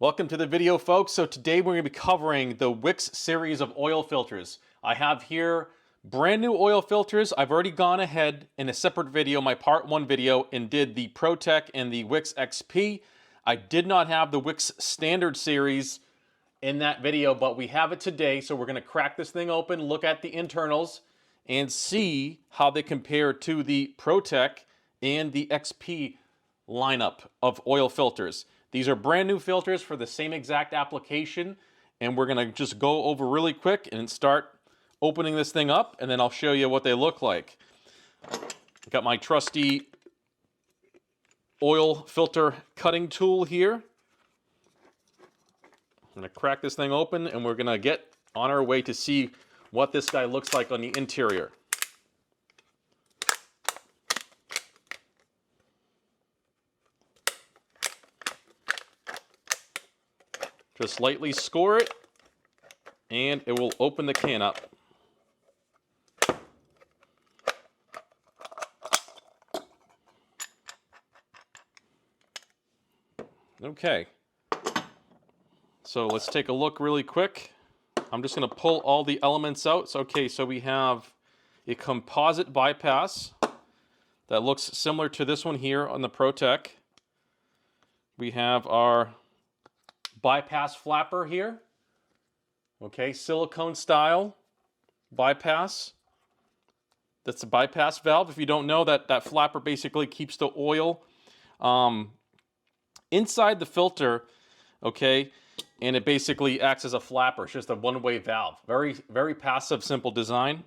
Welcome to the video, folks. So today we're going to be covering the WIX series of oil filters. I have here brand new oil filters. I've already gone ahead in a separate video, my part 1 video, and did the PRO-Tec and the WIX XP. I did not have the WIX standard series in that video, but we have it today. So we're going to crack this thing open, look at the internals, and see how they compare to the PRO-Tec and the XP lineup of oil filters. These are brand new filters for the same exact application, and we're going to just go over really quick and start opening this thing up, and then I'll show you what they look like. Got my trusty oil filter cutting tool here. I'm going to crack this thing open, and we're going to get on our way to see what this guy looks like on the interior. Just lightly score it, and it will open the can up. Okay, so let's take a look really quick. I'm just going to pull all the elements out. So, okay, so we have a composite bypass that looks similar to this one here on the PRO-Tec. We have our bypass flapper here. Okay, silicone style bypass. That's a bypass valve. If you don't know, that flapper basically keeps the oil inside the filter, okay, and it basically acts as a flapper. It's just a one-way valve. Very, very passive, simple design.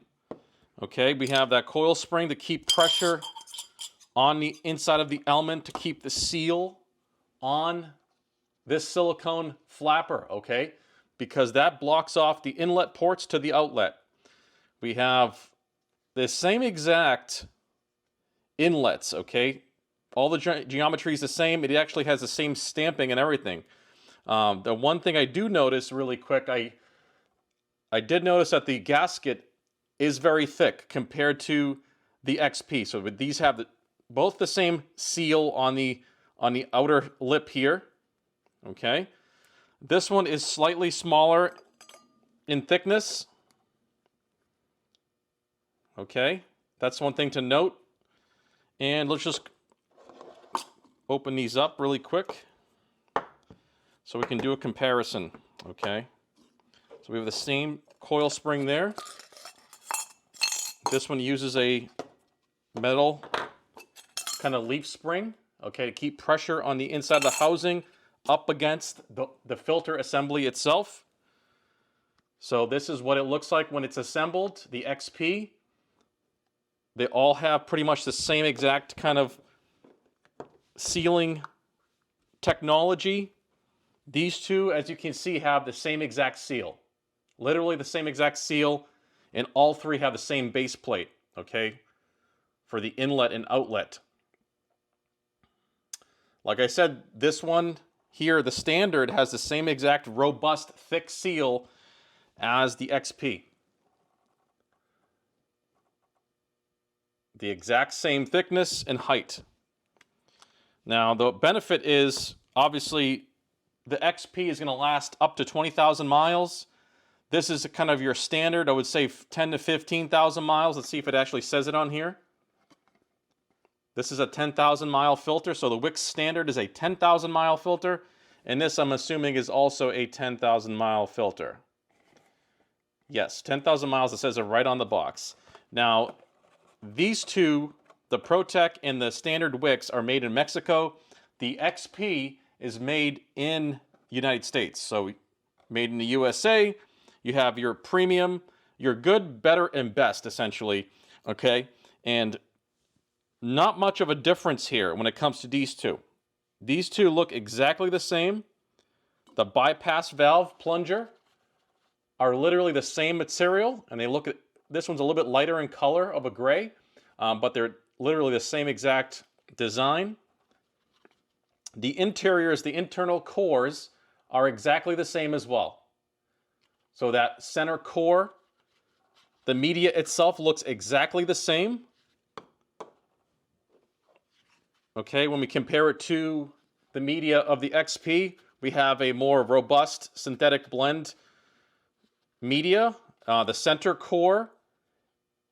Okay, we have that coil spring to keep pressure on the inside of the element to keep the seal on this silicone flapper, okay, because that blocks off the inlet ports to the outlet. We have the same exact inlets, okay. All the geometry is the same. It actually has the same stamping and everything. The one thing I do notice really quick, I did notice that the gasket is very thick compared to the XP. So these have both the same seal on the outer lip here. Okay, this one is slightly smaller in thickness. Okay, that's one thing to note. And let's just open these up really quick so we can do a comparison. Okay, so we have the same coil spring there. This one uses a metal kind of leaf spring, okay, to keep pressure on the inside of the housing up against the filter assembly itself. So this is what it looks like when it's assembled. The XP, they all have pretty much the same exact kind of sealing technology. These two, as you can see, have the same exact seal. Literally the same exact seal, and all three have the same base plate, okay, for the inlet and outlet. Like I said, this one here, the standard, has the same exact robust, thick seal as the XP. The exact same thickness and height. Now, the benefit is, obviously, the XP is going to last up to 20,000 miles. This is kind of your standard, I would say 10 to 15,000 miles. Let's see if it actually says it on here. This is a 10,000 mile filter, so the WIX standard is a 10,000 mile filter, and this, I'm assuming, is also a 10,000 mile filter. Yes, 10,000 miles, it says it right on the box. Now, these two, the PRO-Tec and the standard WIX, are made in Mexico. The XP is made in United States, so made in the USA. You have your premium, your good, better, and best, essentially, okay? And not much of a difference here when it comes to these two. These two look exactly the same. The bypass valve plunger are literally the same material, and they look at, this one's a little bit lighter in color of a gray, but they're literally the same exact design. The interiors, the internal cores, are exactly the same as well. So that center core, the media itself looks exactly the same. Okay, when we compare it to the media of the XP, we have a more robust synthetic blend media. The center core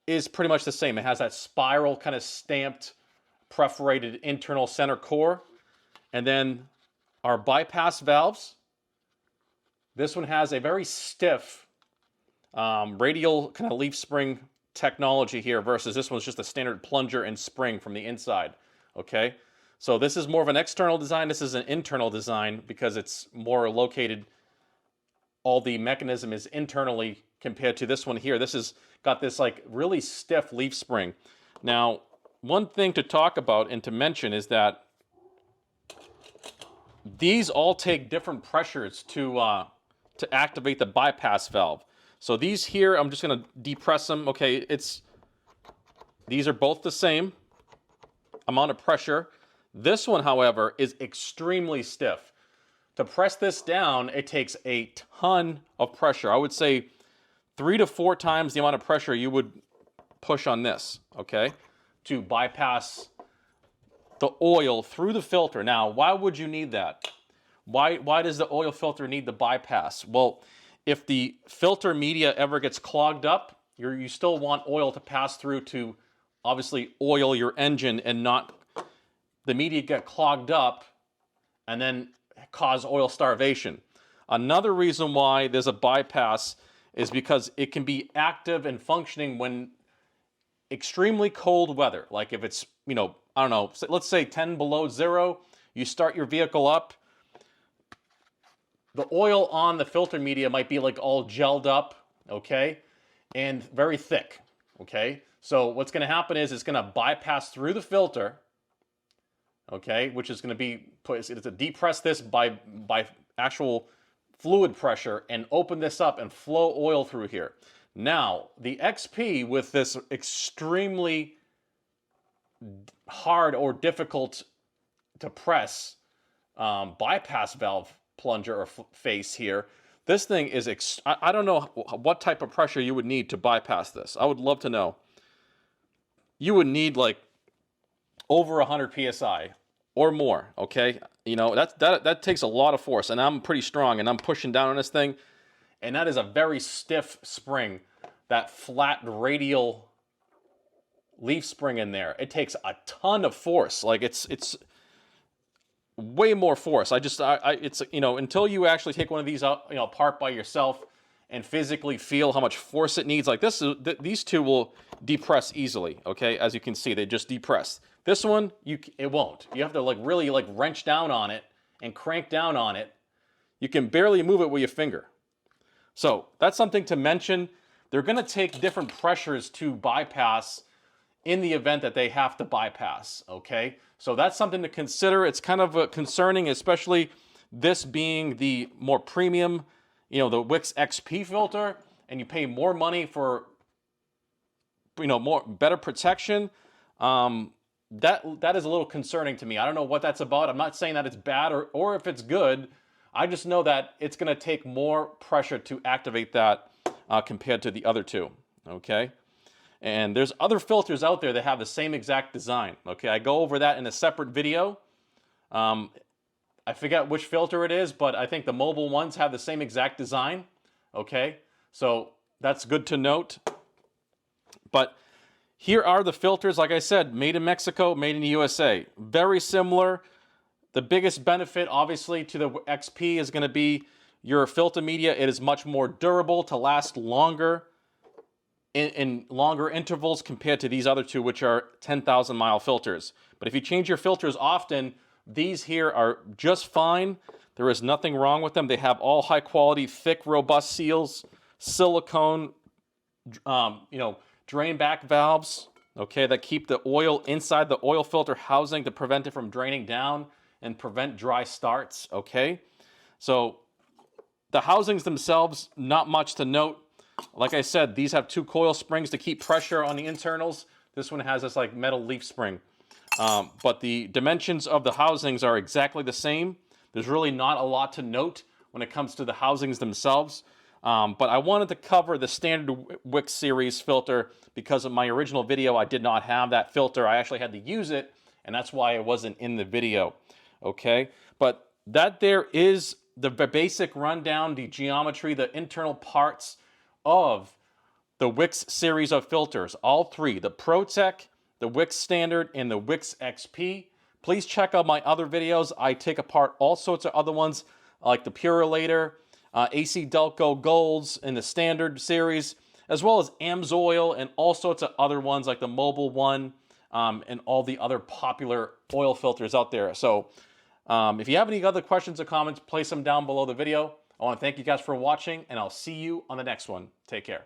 is pretty much the same. It has that spiral kind of stamped, perforated internal center core. And then our bypass valves. This one has a very stiff radial kind of leaf spring technology here versus this one's just a standard plunger and spring from the inside. Okay, so this is more of an external design. This is an internal design because it's more located. All the mechanism is internally compared to this one here. This has got this like really stiff leaf spring. Now, one thing to talk about and to mention is that these all take different pressures to activate the bypass valve. So these here, I'm just going to depress them. Okay, these are both the same amount of pressure. This one, however, is extremely stiff. To press this down, it takes a ton of pressure. I would say 3 to 4 times the amount of pressure you would push on this, okay, to bypass the oil through the filter. Now, why would you need that? Why does the oil filter need the bypass? Well, if the filter media ever gets clogged up, you still want oil to pass through to obviously oil your engine and not the media get clogged up and then cause oil starvation. Another reason why there's a bypass is because it can be active and functioning when extremely cold weather. Like if it's, I don't know, let's say 10 below zero, you start your vehicle up, the oil on the filter media might be like all gelled up, okay, and very thick, okay? So what's going to happen is it's going to bypass through the filter, okay, which is going to be, it's to depress this by actual fluid pressure and open this up and flow oil through here. Now, the XP with this extremely hard or difficult to press bypass valve plunger or face here, this thing is, I don't know what type of pressure you would need to bypass this. I would love to know. You would need like over 100 PSI or more, okay? That takes a lot of force, and I'm pretty strong, and I'm pushing down on this thing, and that is a very stiff spring, that flat radial leaf spring in there. It takes a ton of force. Like it's way more force. It's until you actually take one of these out, apart by yourself and physically feel how much force it needs. Like these two will depress easily. Okay, as you can see, they just depress. This one, it won't. You have to really wrench down on it and crank down on it. You can barely move it with your finger. So that's something to mention. They're going to take different pressures to bypass in the event that they have to bypass, okay? So that's something to consider. It's kind of concerning, especially this being the more premium, the WIX XP filter, and you pay more money for, better protection. That is a little concerning to me. I don't know what that's about. I'm not saying that it's bad or if it's good. I just know that it's going to take more pressure to activate that compared to the other two, okay? And there's other filters out there that have the same exact design, okay? I go over that in a separate video. I forget which filter it is, but I think the mobile ones have the same exact design, okay? So that's good to note. But here are the filters, like I said, made in Mexico, made in the USA. Very similar. The biggest benefit, obviously, to the XP is going to be your filter media. It is much more durable to last longer in longer intervals compared to these other two, which are 10,000 mile filters. But if you change your filters often, these here are just fine. There is nothing wrong with them. They have all high quality, thick, robust seals, silicone, drain back valves, okay, that keep the oil inside the oil filter housing to prevent it from draining down and prevent dry starts, okay? So the housings themselves, not much to note. Like I said, these have 2 coil springs to keep pressure on the internals. This one has this like metal leaf spring. But the dimensions of the housings are exactly the same. There's really not a lot to note when it comes to the housings themselves. But I wanted to cover the standard WIX series filter because of my original video. I did not have that filter. I actually had to use it, and that's why it wasn't in the video. Okay? But that there is the basic rundown, the geometry, the internal parts of the WIX series of filters, all three, the PRO-Tec, the WIX Standard, and the WIX XP. Please check out my other videos. I take apart all sorts of other ones like the Purolator, AC Delco Golds in the Standard series, as well as AMSOIL and all sorts of other ones like the Mobile One and all the other popular oil filters out there. So if you have any other questions or comments, place them down below the video. I want to thank you guys for watching, and I'll see you on the next one. Take care.